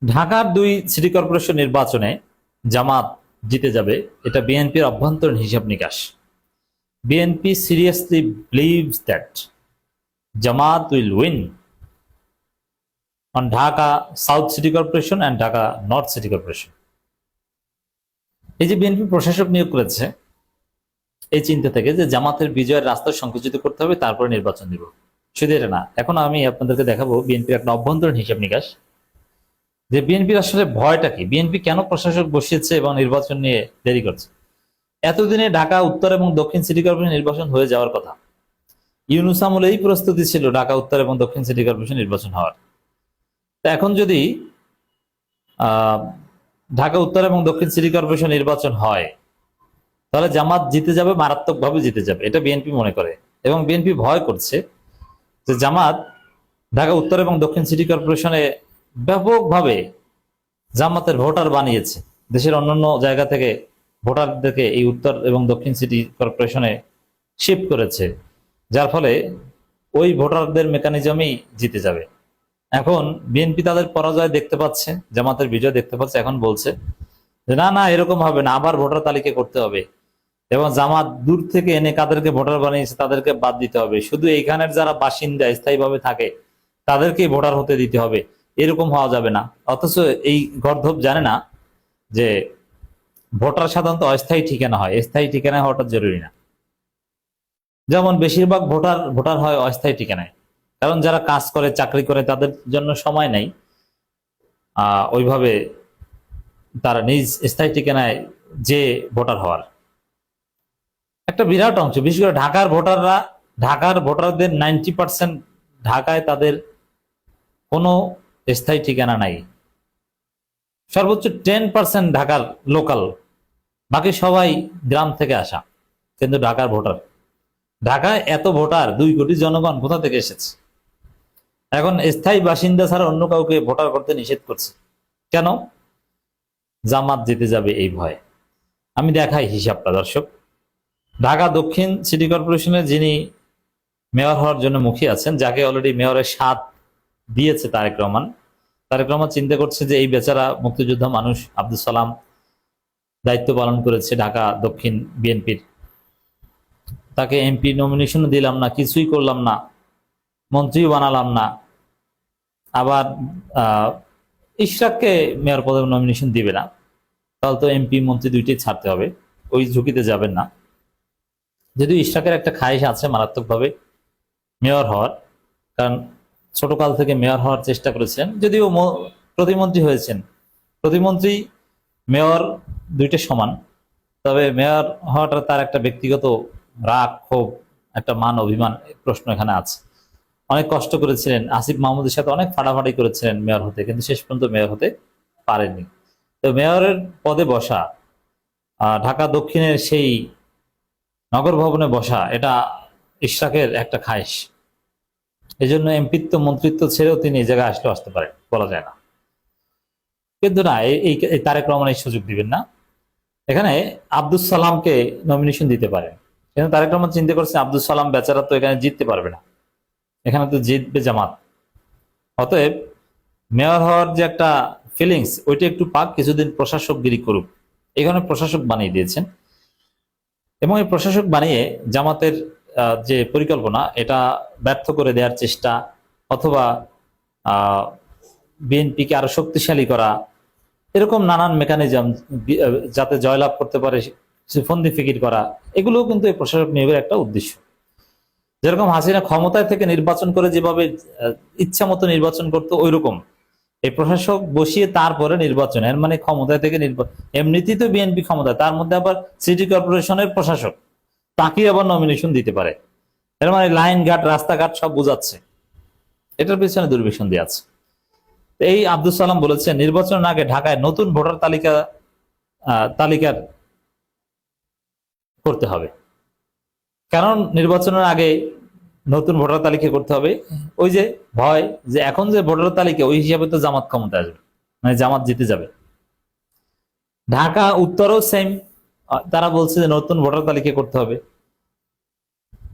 ঢাকার 2 city corporation নির্বাচনে জামাত জিতে যাবে, এটা বিএনপির অভ্যন্তরীণ হিসাব নিকাশ। BNP seriously believes that Jamaat will win on Dhaka south city corporation and Dhaka north city corporation. এই যে বিএনপি প্রশাসক নিয়োগ করেছে এই চিন্তা থেকে যে জামাতের বিজয়ের রাস্তা সংকুচিত করতে হবে, তারপরে নির্বাচন দিব। শুধু এটা না, এখন আমি আপনাদেরকে দেখাবো বিএনপির একটা অভ্যন্তরীণ হিসাব নিকাশ, যে বিএনপির আসলে ভয়টা কি, বিএনপি কেন প্রশাসক বসিয়েছে এবং নির্বাচন নিয়ে দেরি করছে। এতদিনে ঢাকা উত্তর এবং দক্ষিণ সিটি কর্পোরেশন নির্বাচন হয়ে যাওয়ার কথা। ইউনূস আমলে এই প্রস্তুতি ছিল ঢাকা উত্তর এবং দক্ষিণ সিটি কর্পোরেশন নির্বাচন হওয়ার। তা এখন যদি ঢাকা উত্তর এবং দক্ষিণ সিটি কর্পোরেশন নির্বাচন হয়, তাহলে জামাত জিতে যাবে, মারাত্মকভাবে জিতে যাবে, এটা বিএনপি মনে করে। এবং বিএনপি ভয় করছে যে জামাত ঢাকা উত্তর এবং দক্ষিণ সিটি কর্পোরেশনে ব্যাপকভাবে জামাতের ভোটার বানিয়েছে। দেশের অন্যান্য জায়গা থেকে ভোটারদেরকে এই উত্তর এবং দক্ষিণ সিটি কর্পোরেশনে শিফট করেছে, যার ফলে ওই ভোটারদের মেকানিজমই জিতে যাবে। এখন বিএনপি তাদের পরাজয় দেখতে পাচ্ছে, জামাতের বিজয় দেখতে পাচ্ছে, এখন বলছে যে না না, এরকম হবে না, আবার ভোটার তালিকা করতে হবে এবং জামাত দূর থেকে এনে কাদেরকে ভোটার বানিয়েছে তাদেরকে বাদ দিতে হবে, শুধু এইখানের যারা বাসিন্দা স্থায়ীভাবে থাকে তাদেরকেই ভোটার হতে দিতে হবে, এরকম হওয়া যাবে না। অথচ এই গর্ধব জানে না যে ভোটার সাধারণত অস্থায়ী ঠিকানা হয়, স্থায়ী ঠিকানায় হওয়াটা জরুরি না। যেমন বেশিরভাগ ভোটার হয় অস্থায়ী ঠিকানায়, কারণ যারা কাজ করে চাকরি করে তাদের জন্য সময় নেই ওইভাবে তারা নিজ স্থায়ী ঠিকানায় যে ভোটার হওয়ার। একটা বিরাট অংশ, বিশেষ করে ঢাকার ভোটারদের 90% ঢাকায় তাদের কোনো স্থায়ী ঠিকানা নাই। সর্বোচ্চ 10% ঢাকার লোকাল, বাকি সবাই গ্রাম থেকে আসা, কিন্তু ঢাকার ভোটার। ঢাকায় এত ভোটার, 2 কোটি জনগণ কোথা থেকে এসেছে? এখন স্থায়ী বাসিন্দা ছাড়া অন্য কাউকে ভোটার করতে নিষেধ করছে কেন? জামাত জিতে যাবে এই ভয়ে। আমি দেখাই হিসাবটা দর্শক। ঢাকা দক্ষিণ সিটি কর্পোরেশনের যিনি মেয়র হওয়ার জন্য মুখী আছেন, যাকে অলরেডি মেয়রের স্বাদ দিয়েছে তারেক রহমান, চিন্তা করছে যে এই বেচারা মুক্তিযোদ্ধা মানুষ আব্দুল সালাম দায়িত্ব পালন করেছে ঢাকা দক্ষিণ বিএনপির, তাকে এমপি নমিনেশন দিলাম না, কিছুই করলাম না, মন্ত্রীও বানালাম না, আবার ইশরাককে মেয়র পদে নমিনেশন দিবে না, তাহলে তো এমপি মন্ত্রী দুইটাই ছাড়তে হবে, ওই ঝুঁকিতে যাবেন না। যদিও ইশরাকের একটা খায়েশ আছে মারাত্মকভাবে মেয়র হওয়ার, কারণ ছোটকাল থেকে মেয়র হওয়ার চেষ্টা করেছেন, যদিও প্রতিমন্ত্রী হয়েছেন। প্রতিমন্ত্রী মেয়র দুইটা সমান, তবে মেয়র হওয়াটা তার একটা ব্যক্তিগত রাগ, ক্ষোভ, একটা মান অভিমান প্রশ্ন এখানে আছে। অনেক কষ্ট করেছিলেন, আসিফ মাহমুদের সাথে অনেক ফাটাফাটি করেছিলেন মেয়র হতে, কিন্তু শেষ পর্যন্ত মেয়র হতে পারেননি। তো মেয়রের পদে বসা, ঢাকা দক্ষিণের সেই নগর ভবনে বসা, এটা ইশরাকের একটা খায়েশ। এই জন্য এমপিত্ব মন্ত্রিত্ব ছেড়েও তিনি এই জায়গায় আসতে পারেন, বলা যায় না। কিন্তু না, এই তারেক রহমান এই সুযোগ দিবেন না। এখানে আব্দুল সালামকে নমিনেশন দিতে পারেন, কিন্তু তারেক রহমান চিন্তা করছেন আব্দুল সালাম বেচারা তো এখানে জিততে পারবে না, এখানে তো জিতবে জামাত। অতএব মেয়র হওয়ার যে একটা ফিলিংস, ওইটা একটু পাক, কিছুদিন প্রশাসকগিরি করুক, এখানে প্রশাসক বানিয়ে দিয়েছেন। এবং এই প্রশাসক বানিয়ে জামাতের যে পরিকল্পনা, এটা ব্যর্থ করে দেওয়ার চেষ্টা, অথবা বিএনপিকে আরো শক্তিশালী করা, এরকম নানান মেকানিজম যাতে জয়লাভ করতে পারে ফন্দি ফিকির করা, এগুলোও কিন্তু এই প্রশাসক নিয়োগের একটা উদ্দেশ্য। যেরকম হাসিনা ক্ষমতায় থেকে নির্বাচন করে যেভাবে ইচ্ছা মতো নির্বাচন করতো, ওই রকম এই প্রশাসক বসিয়ে তারপরে নির্বাচন, এর মানে ক্ষমতায় থেকে নির্বাচন। এমনিতেই তো বিএনপি ক্ষমতায়, তার মধ্যে আবার সিটি কর্পোরেশনের প্রশাসক, তাকে আবার নমিনেশন দিতে পারে, এর মানে লাইন ঘাট রাস্তাঘাট সব বোঝাচ্ছে। এটার পিছনে দুর্বিসন্ধি আছে। এই আব্দুল সালাম বলেছেন নির্বাচনের আগে ঢাকায় নতুন ভোটার তালিকার করতে হবে। কারণ নির্বাচনের আগে নতুন ভোটার তালিকা করতে হবে, ওই যে ভয় যে এখন যে ভোটার তালিকা, ওই হিসাবে তো জামাত ক্ষমতা আসবে, মানে জামাত জিতে যাবে। ঢাকা উত্তরও সেম, তারা বলছে যে নতুন ভোটার তালিকা করতে হবে।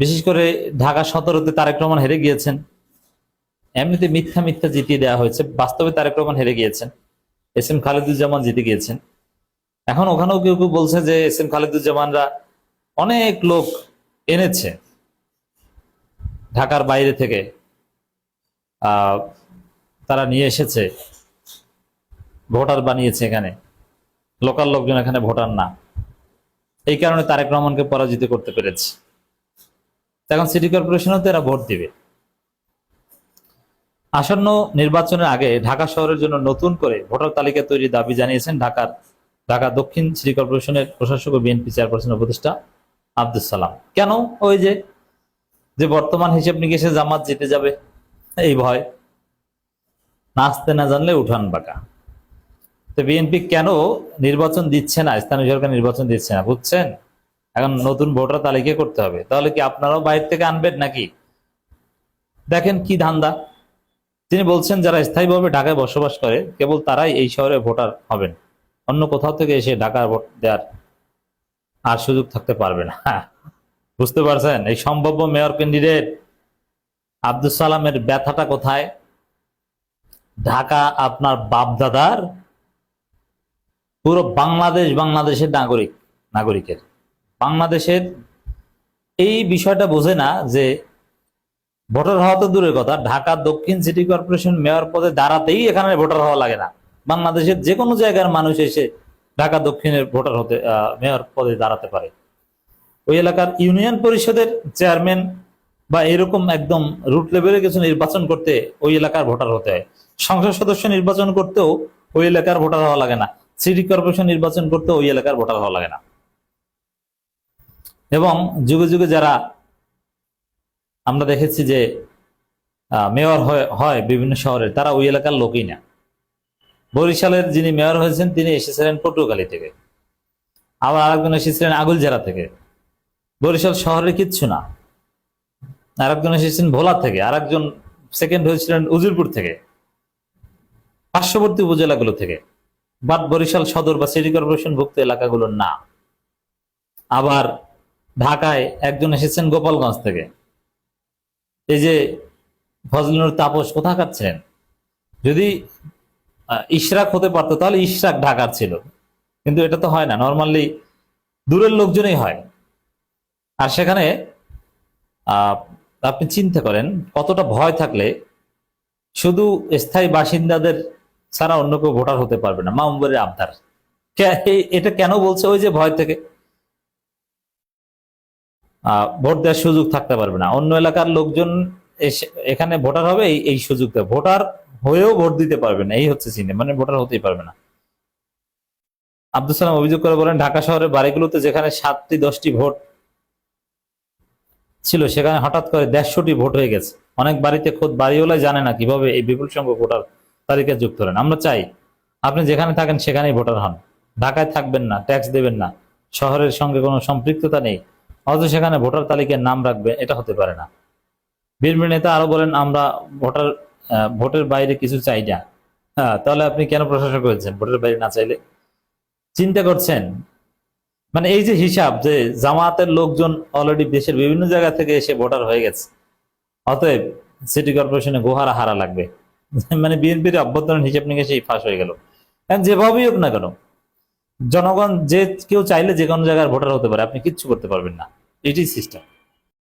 বিশেষ করে ঢাকা 17-তে তারেক রহমান হেরে গিয়েছেন, এমনিতে মিথ্যা জিতিয়ে দেওয়া হয়েছে, বাস্তবে তারেক রহমান হেরে গিয়েছেন। এস এম খালেদুজ্জামান জিতে গিয়েছেন। এখন ওখানেও কেউ কেউ বলছে যে এস এম খালেদুজ্জামানরা অনেক লোক এনেছে ঢাকার বাইরে থেকে, তারা নিয়ে এসেছে, ভোটার বানিয়েছে, এখানে লোকাল লোকজন এখানে ভোটার না, এই কারণে তারেক রহমানকে পরাজিত করতে পেরেছে। এখন সিটি কর্পোরেশনেও তো এরা ভোট দিবে। আসন্ন নির্বাচনের আগে ঢাকা শহরের জন্য নতুন করে ভোটার তালিকা তৈরির দাবি জানিয়েছেন ঢাকা দক্ষিণ সিটি কর্পোরেশনের প্রশাসক ও বিএনপি চেয়ারপারসন উপদেষ্টা আব্দুস সালাম। কেন? ওই যে বর্তমান হিসেব নিকেশে জামাত জিতে যাবে, এই ভয়, নাচতে না জানলে উঠান বাঁকা। তো বিএনপি কেন নির্বাচন দিচ্ছে না, স্থানীয় সরকার নির্বাচন দিচ্ছে না, বুঝছেন? এখন নতুন ভোটার তালিকা করতে হবে। তাহলে কি আপনারাও বাইরে থেকে আনবেন নাকি? দেখেন কি ধান্দা। তিনি বলছেন যারা স্থায়ীভাবে ঢাকায় বসবাস করে কেবল তারাই এই শহরে ভোটার হবেন, অন্য কোথাও থেকে এসে ঢাকার ভোট দেওয়ার আর সুযোগ থাকতে পারবে না। বুঝতে পারছেন এই সম্ভাব্য মেয়র ক্যান্ডিডেট আব্দুস সালামের ব্যথাটা কোথায়? ঢাকা আপনার বাপ দাদার, পুরো বাংলাদেশের নাগরিকের, বাংলাদেশের এই বিষয়টা বোঝে না যে ভোটার হওয়া তো দূরের কথা, ঢাকা দক্ষিণ সিটি কর্পোরেশন মেয়র পদে দাঁড়াতেই এখানে ভোটার হওয়া লাগে না। বাংলাদেশের যে কোনো জায়গার মানুষ এসে ঢাকা দক্ষিণের ভোটার হতে, মেয়র পদে দাঁড়াতে পারে। ওই এলাকার ইউনিয়ন পরিষদের চেয়ারম্যান বা এরকম একদম রুট লেভেলে কিছু নির্বাচন করতে ওই এলাকার ভোটার হতে হয়। সংসদ সদস্য নির্বাচন করতেও ওই এলাকার ভোটার হওয়া লাগে না। সিটি কর্পোরেশন নির্বাচন করতে ওই এলাকার ভোটার হওয়া লাগে না। এবং যুগে যুগে যারা আমরা দেখেছি যে মেয়র হয় বিভিন্ন শহরের, তারা ওই এলাকার লোকই না। বরিশালের যিনি মেয়র হয়েছেন তিনি এসেছিলেন পটুয়াখালী থেকে, আবার আরেকজন এসেছিলেন আগুলঝাড়া থেকে। বরিশাল শহরের কিচ্ছু না। আরেকজন এসেছেন ভোলা থেকে, আরেকজন সেকেন্ড হয়েছিলেন উজিরপুর থেকে, পার্শ্ববর্তী উপজেলাগুলো থেকে, বাট বরিশাল সদর বা সিটি কর্পোরেশন ভুক্ত এলাকাগুলো না। আবার ঢাকায় একজন এসেছেন গোপালগঞ্জ থেকে। এই যে ফজলুর তাপস কোথাকার ছিলেন? যদি ইশরাক হতে পারতো তাহলে ইশরাক ঢাকার ছিল, কিন্তু এটা তো হয় না, নর্মালি দূরের লোকজনই হয়। আর সেখানে আপনি চিন্তা করেন কতটা ভয় থাকলে শুধু স্থায়ী বাসিন্দাদের ছাড়া অন্য কেউ ভোটার হতে পারবে না। মামুনের আবদার এটা কেন বলছে? ওই যে ভয় থেকে ভোট দেওয়ার সুযোগ থাকতে পারবে না, অন্য এলাকার লোকজন এখানে ভোটার হবে, এই সুযোগটা, ভোটার হয়েও ভোট দিতে পারবে না, এই হচ্ছে চিন্তা, মানে ভোটার হতেই পারবে না। আব্দুল সালাম অভিযোগ করে বলেন, ঢাকা শহরের বাড়িগুলোতে যেখানে 7টি-10টি ভোট ছিল সেখানে হঠাৎ করে 150টি ভোট হয়ে গেছে। অনেক বাড়িতে খোদ বাড়িওয়ালাই জানে না কিভাবে এই বিপুল সংখ্যক ভোটার তালিকায় যুক্ত হলেন। আমরা চাই আপনি যেখানে থাকেন সেখানেই ভোটার হন, ঢাকায় থাকবেন না, ট্যাক্স দেবেন না, শহরের সঙ্গে কোনো সম্পৃক্ততা নেই, অথচ সেখানে ভোটার তালিকায় নাম রাখবে, এটা হতে পারে না। বিএনপি নেতা আরো বলেন, আমরা ভোটের বাইরে কিছু চাই না। তাহলে আপনি কেন প্রশাসক হয়েছেন ভোটের বাইরে না চাইলে? চিন্তা করছেন? মানে এই যে হিসাব যে জামায়াতের লোকজন অলরেডি দেশের বিভিন্ন জায়গা থেকে এসে ভোটার হয়ে গেছে, অতএব সিটি কর্পোরেশনে গোহারা হারা লাগবে। মানে বিএনপির অভ্যন্তরীণ হিসাব নিয়ে সেই ফাঁস হয়ে গেল। যেভাবেই হোক না কেন, জনগণ যে কেউ চাইলে যে কোনো জায়গায় ভোটার হতে পারে, আপনি কিচ্ছু করতে পারবেন না, এটাই সিস্টেম।